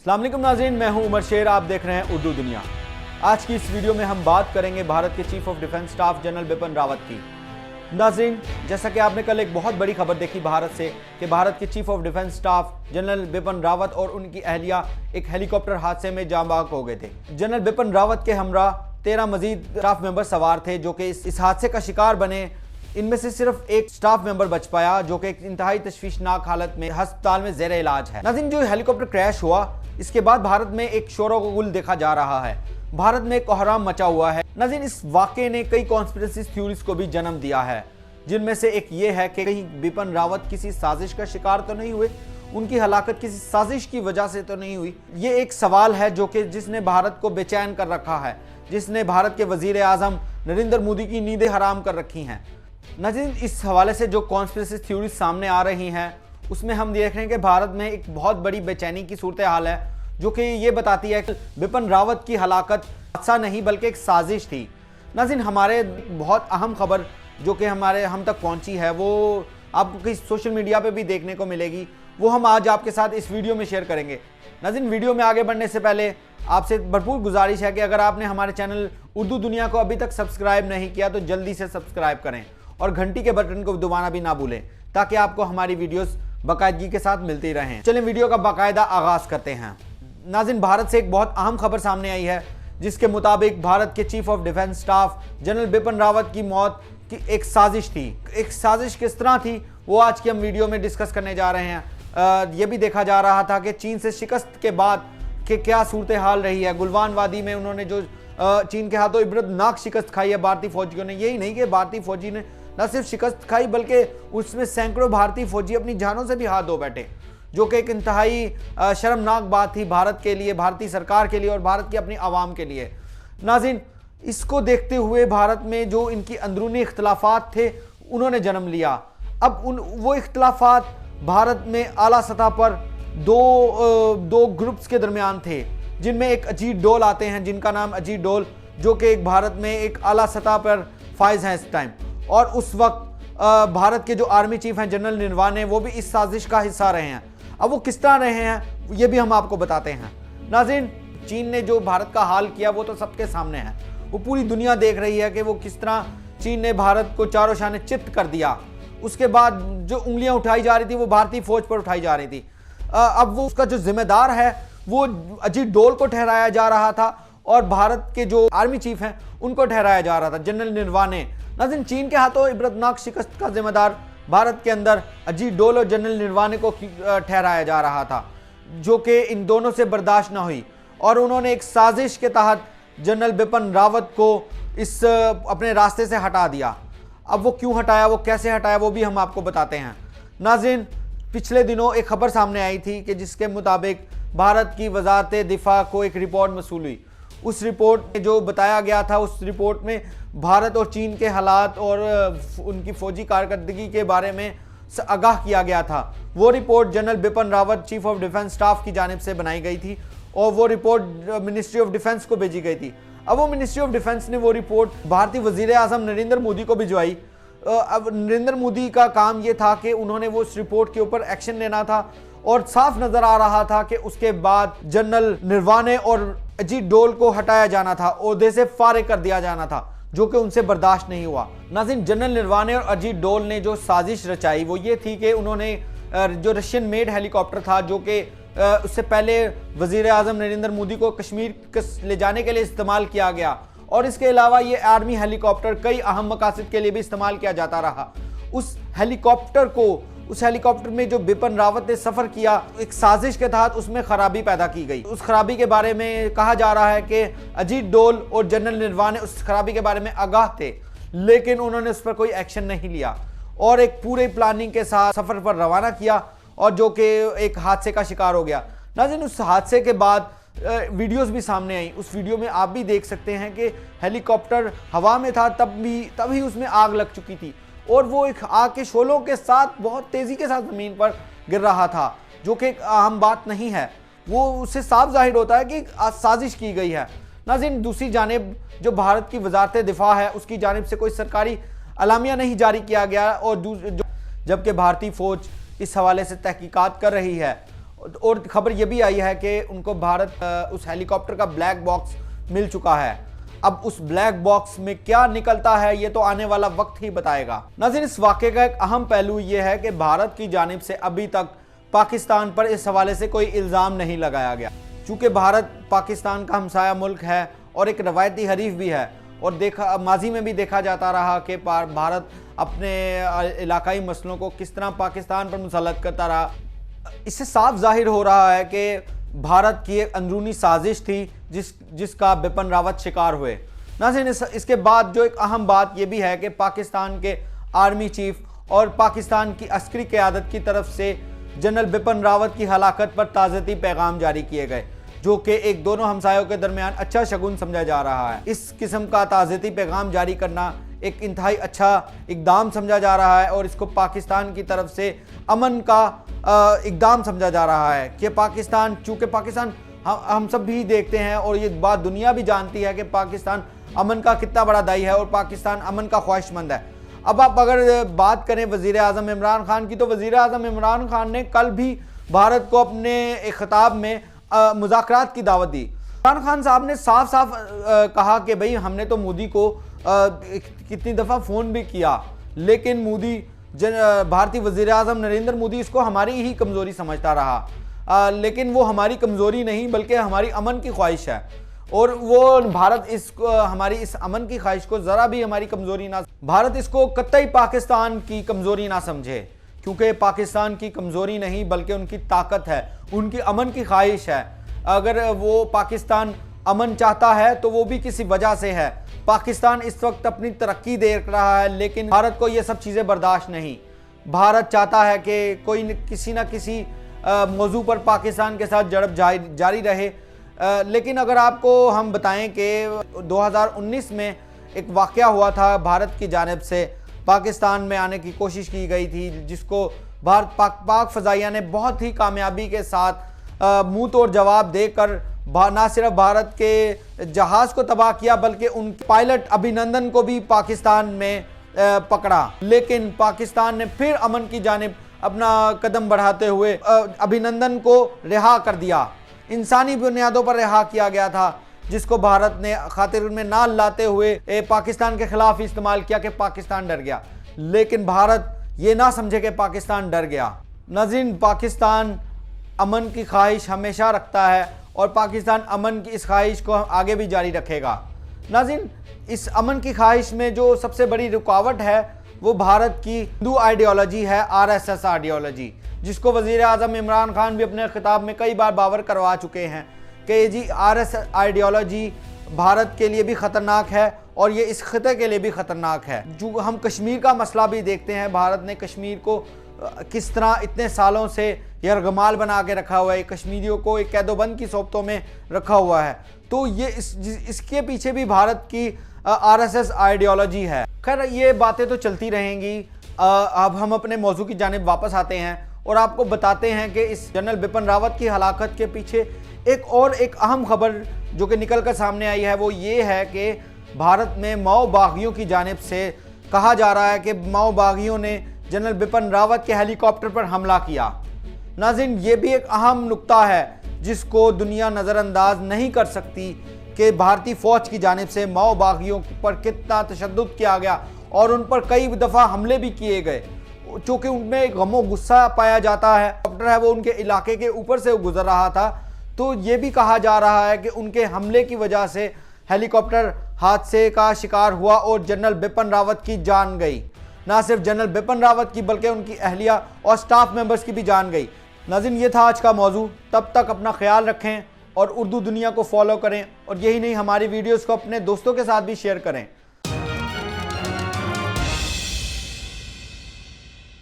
अस्सलाम वालेकुम नाज़रीन, मैं हूं उमर शेर। आप देख रहे हैं उर्दू दुनिया। आज की इस वीडियो में हम बात करेंगे भारत के chief of defence staff general Bipin Rawat की। नाज़रीन, जैसा कि आपने कल एक बहुत बड़ी खबर देखी भारत से कि भारत के chief of defence staff general Bipin Rawat और उनकी अहलिया एक हेलीकॉप्टर हादसे में जाँ बाग हो गए थे। जनरल बिपिन रावत के हमरा 13 मजीद स्टाफ मेंबर सवार थे जो कि इस हादसे का शिकार बने। इनमें से सिर्फ एक स्टाफ मेंबर बच पाया जो कि एक इंतहाई तशवीशनाक हालत में अस्पताल में ज़ेरे इलाज है। नाज़रीन, जो हेलीकॉप्टर क्रैश हुआ इसके बाद भारत में एक शोरो गुल देखा जा रहा है। भारत में एक कोहराम मचा हुआ है। नाज़रीन, इस वाक़े ने कई कॉन्स्पिरेसी थ्योरीज को भी जन्म दिया है, जिनमें से एक ये है कि कहीं बिपिन रावत किसी साजिश का शिकार तो नहीं हुए, उनकी हलाकत किसी साजिश की वजह से तो नहीं हुई। ये एक सवाल है जो कि जिसने भारत को बेचैन कर रखा है, जिसने भारत के वजीर आज़म नरेंद्र मोदी की नींदें हराम कर रखी हैं। नाज़रीन, इस हवाले से जो कॉन्स्पिरेसी थ्योरीज सामने आ रही हैं उसमें हम देख रहे हैं कि भारत में एक बहुत बड़ी बेचैनी की सूरत हाल है जो कि ये बताती है कि बिपिन रावत की हलाकत हादसा नहीं बल्कि एक साजिश थी। नाज़रीन, हमारे बहुत अहम खबर जो कि हम तक पहुंची है वो आपको कहीं सोशल मीडिया पे भी देखने को मिलेगी, वो हम आज आपके साथ इस वीडियो में शेयर करेंगे। नाज़रीन, वीडियो में आगे बढ़ने से पहले आपसे भरपूर गुजारिश है कि अगर आपने हमारे चैनल उर्दू दुनिया को अभी तक सब्सक्राइब नहीं किया तो जल्दी से सब्सक्राइब करें और घंटी के बटन को दबाना भी ना भूलें ताकि आपको हमारी वीडियोस बाकायदगी के साथ मिलती रहें। चलें वीडियो का बाकायदा आगाज करते हैं। नाज़रीन, भारत से एक बहुत अहम खबर सामने आई है जिसके मुताबिक भारत के chief of defence staff general Bipin Rawat की मौत की एक साजिश थी। एक साजिश किस तरह थी वो आज की हम वीडियो में डिस्कस करने जा रहे हैं। ये भी देखा जा रहा था कि चीन से शिकस्त के बाद कि क्या सूरत हाल रही है। गुलवान वादी में उन्होंने जो चीन के हाथों इबरतनाक शिकस्त खाई है भारतीय फौजियों ने। यही नहीं कि भारतीय फौजी ने न सिर्फ शिकस्त खाई बल्कि उसमें सैकड़ों भारतीय फौजी अपनी जानों से भी हाथ धो बैठे, जो कि एक इंतहाई शर्मनाक बात थी भारत के लिए, भारतीय सरकार के लिए और भारत की अपनी आवाम के लिए। नाज़रीन, इसको देखते हुए भारत में जो इनकी अंदरूनी इख्तलाफात थे उन्होंने जन्म लिया। अब वो इख्तलाफात भारत में आला सतह पर दो ग्रुप्स के दरमियान थे, जिनमें एक अजीत डोल आते हैं जिनका नाम अजीत डोल, जो कि एक भारत में एक आला सतह पर फाइज हैं इस टाइम। और उस वक्त भारत के जो आर्मी चीफ हैं जनरल नरवाने, वो भी इस साजिश का हिस्सा रहे हैं। अब वो किस तरह रहे हैं ये भी हम आपको बताते हैं। नाज़रीन, चीन ने जो भारत का हाल किया वो तो सबके सामने है। वो पूरी दुनिया देख रही है कि वो किस तरह चीन ने भारत को चारों शाने चित्त कर दिया। उसके बाद जो उंगलियां उठाई जा रही थी वो भारतीय फौज पर उठाई जा रही थी। अब वो उसका जो जिम्मेदार है वो अजीत डोल को ठहराया जा रहा था और भारत के जो आर्मी चीफ हैं उनको ठहराया जा रहा था, जनरल नरवाने। नाज़रीन, चीन के हाथों इबरतनाक शिकस्त का जिम्मेदार भारत के अंदर अजीत डोल और जनरल नरवाने को ठहराया जा रहा था, जो कि इन दोनों से बर्दाश्त न हुई और उन्होंने एक साजिश के तहत जनरल बिपिन रावत को इस अपने रास्ते से हटा दिया। अब वो क्यों हटाया, वो कैसे हटाया, वो भी हम आपको बताते हैं। नाज़रीन, पिछले दिनों एक खबर सामने आई थी कि जिसके मुताबिक भारत की वजारत दिफा को एक रिपोर्ट मसूल हुई। उस रिपोर्ट में जो बताया गया था, उस रिपोर्ट में भारत और चीन के हालात और उनकी फौजी कारकर्दगी के बारे में आगाह किया गया था। वो report general Bipin Rawat chief of defence staff की जानिब से बनाई गई थी और वो रिपोर्ट मिनिस्ट्री ऑफ डिफेंस को भेजी गई थी। अब वो मिनिस्ट्री ऑफ डिफेंस ने वो रिपोर्ट भारतीय वजीर आज़म नरेंद्र मोदी को भिजवाई। अब नरेंद्र मोदी का काम ये था कि उन्होंने वो उस रिपोर्ट के ऊपर एक्शन लेना था और साफ नजर आ रहा था कि उसके बाद जनरल नरवाने और अजीत डोल को हटाया जाना था, ओहदे से फारिग कर दिया जाना था, जो कि उनसे बर्दाश्त नहीं हुआ। नाज़रीन, जनरल नरवाने और अजीत डोल ने जो साजिश रचाई वो ये थी कि उन्होंने जो रशियन मेड हेलीकॉप्टर था जो कि उससे पहले वजीर आज़म नरेंद्र मोदी को कश्मीर ले जाने के लिए इस्तेमाल किया गया और इसके अलावा ये आर्मी हेलीकॉप्टर कई अहम मकासद के लिए भी इस्तेमाल किया जाता रहा। उस हेलीकॉप्टर में जो बिपिन रावत ने सफ़र किया एक साजिश के तहत उसमें खराबी पैदा की गई। उस खराबी के बारे में कहा जा रहा है कि अजीत डोल और जनरल नरवाने उस खराबी के बारे में आगाह थे, लेकिन उन्होंने उस पर कोई एक्शन नहीं लिया और एक पूरे प्लानिंग के साथ सफ़र पर रवाना किया और जो कि एक हादसे का शिकार हो गया। नाज़रीन, उस हादसे के बाद वीडियोस भी सामने आई। उस वीडियो में आप भी देख सकते हैं कि हेलीकॉप्टर हवा में था तभी उसमें आग लग चुकी थी और वो एक आग के शोलों के साथ बहुत तेज़ी के साथ ज़मीन पर गिर रहा था, जो कि एक आम बात नहीं है। वो उससे साफ जाहिर होता है कि साजिश की गई है। नाज़रीन, दूसरी जानिब जो भारत की वजारत दिफा है उसकी जानिब से कोई सरकारी अलामिया नहीं जारी किया गया और जबकि भारतीय फ़ौज इस हवाले से तहकीकात कर रही है और खबर यह भी आई है कि उनको भारत उस हेलीकॉप्टर का ब्लैक बॉक्स मिल चुका है। अब उस ब्लैक बॉक्स में क्या निकलता है ये तो आने वाला वक्त ही बताएगा। नाज़रीन, इस वाक़े का एक अहम पहलू यह है कि भारत की जानिब से अभी तक पाकिस्तान पर इस हवाले से कोई इल्ज़ाम नहीं लगाया गया। चूँकि भारत पाकिस्तान का हमसाया मुल्क है और एक रवायती हरीफ भी है, और माजी में भी देखा जाता रहा कि भारत अपने इलाकाई मसलों को किस तरह पाकिस्तान पर मुसल्लत करता रहा। इससे साफ जाहिर हो रहा है कि भारत की एक अंदरूनी साजिश थी जिसका बिपिन रावत शिकार हुए। नाज़रीन, इसके बाद जो एक अहम बात यह भी है कि पाकिस्तान के आर्मी चीफ और पाकिस्तान की अस्करी क़यादत की तरफ से जनरल बिपिन रावत की हलाकत पर ताज़ती पैगाम जारी किए गए, जो कि एक दोनों हमसायों के दरमियान अच्छा शगुन समझा जा रहा है। इस किस्म का ताज़ती पैगाम जारी करना एक इंतहाई अच्छा इकदाम समझा जा रहा है और इसको पाकिस्तान की तरफ से अमन का इकदाम समझा जा रहा है कि पाकिस्तान, चूँकि पाकिस्तान हम सब भी देखते हैं और ये बात दुनिया भी जानती है कि पाकिस्तान अमन का कितना बड़ा दाई है और पाकिस्तान अमन का ख्वाहिशमंद है। अब आप अगर बात करें वज़ीर आज़म इमरान खान की, तो वज़ीर आज़म इमरान खान ने कल भी भारत को अपने एक खिताब में मुज़ाकरात की दावत दी। इमरान खान साहब ने साफ साफ कहा कि भाई हमने तो मोदी को कितनी दफ़ा फ़ोन भी किया, लेकिन मोदी भारतीय वज़ीर आज़म नरेंद्र मोदी इसको हमारी ही कमज़ोरी समझता रहा। लेकिन वो हमारी कमज़ोरी नहीं बल्कि हमारी अमन की ख्वाहिश है, और वो भारत हमारी इस अमन की ख्वाहिश को ज़रा भी हमारी कमज़ोरी ना, भारत इसको कतई पाकिस्तान की कमज़ोरी ना समझे, क्योंकि पाकिस्तान की कमज़ोरी नहीं बल्कि उनकी ताकत है, उनकी अमन की ख्वाहिश है। अगर वो पाकिस्तान अमन चाहता है तो वो भी किसी वजह से है। पाकिस्तान इस वक्त अपनी तरक्की देख रहा है, लेकिन भारत को ये सब चीज़ें बर्दाश्त नहीं। भारत चाहता है कि कोई किसी न किसी मौजू पर पाकिस्तान के साथ झड़प जारी रहे। लेकिन अगर आपको हम बताएं कि 2019 में एक वाक़या हुआ था, भारत की जानिब से पाकिस्तान में आने की कोशिश की गई थी, जिसको पाक फ़ज़ाइया ने बहुत ही कामयाबी के साथ मुँह तोड़ जवाब देकर ना सिर्फ भारत के जहाज़ को तबाह किया बल्कि उनके पायलट अभिनंदन को भी पाकिस्तान में पकड़ा। लेकिन पाकिस्तान ने फिर अमन की जानिब अपना कदम बढ़ाते हुए अभिनंदन को रिहा कर दिया। इंसानी बुनियादों पर रिहा किया गया था, जिसको भारत ने खातिर में ना लाते हुए पाकिस्तान के खिलाफ इस्तेमाल किया कि पाकिस्तान डर गया। लेकिन भारत ये ना समझे कि पाकिस्तान डर गया। नाज़रीन, पाकिस्तान अमन की ख्वाहिश हमेशा रखता है और पाकिस्तान अमन की इस ख्वाहिश को आगे भी जारी रखेगा। नाज़रीन, इस अमन की ख्वाहिश में जो सबसे बड़ी रुकावट है वो भारत की हिंदू आइडियोलॉजी है, RSS आइडियोलॉजी, जिसको वज़ीर आज़म इमरान खान भी अपने खिताब में कई बार बावर करवा चुके हैं कि जी RSS आइडियोलॉजी भारत के लिए भी ख़तरनाक है और ये इस खिते के लिए भी ख़तरनाक है। जो हम कश्मीर का मसला भी देखते हैं, भारत ने कश्मीर को किस तरह इतने सालों से यरगमाल बना के रखा हुआ है, कश्मीरियों को एक कैदोबंद की सोबतों में रखा हुआ है। तो ये इसके पीछे भी भारत की RSS आइडियोलॉजी है। खैर, ये बातें तो चलती रहेंगी। अब हम अपने मौजू की जानिब वापस आते हैं और आपको बताते हैं कि इस जनरल बिपिन रावत की हलाकत के पीछे एक अहम खबर जो कि निकल कर सामने आई है, वो ये है कि भारत में माओ बागियों की जानिब से कहा जा रहा है कि माओ बागियों ने जनरल बिपिन रावत के हेलीकॉप्टर पर हमला किया। नाज़रीन, ये भी एक अहम नुक्ता है जिसको दुनिया नज़रअंदाज नहीं कर सकती कि भारतीय फ़ौज की जानिब से माओ बागियों पर कितना तशद्दुद किया गया और उन पर कई दफ़ा हमले भी किए गए, चूँकि उनमें एक गमो गुस्सा पाया जाता है। हेलीकॉप्टर है वो उनके इलाके के ऊपर से गुजर रहा था, तो ये भी कहा जा रहा है कि उनके हमले की वजह से हेलीकॉप्टर हादसे का शिकार हुआ और जनरल बिपिन रावत की जान गई। ना सिर्फ जनरल बिपिन रावत की बल्कि उनकी अहलिया और स्टाफ मेंबर्स की भी जान गई। नाज़रीन, ये था आज का मौजू। तब तक अपना ख्याल रखें और उर्दू दुनिया को फॉलो करें, और यही नहीं, हमारी वीडियोस को अपने दोस्तों के साथ भी शेयर करें।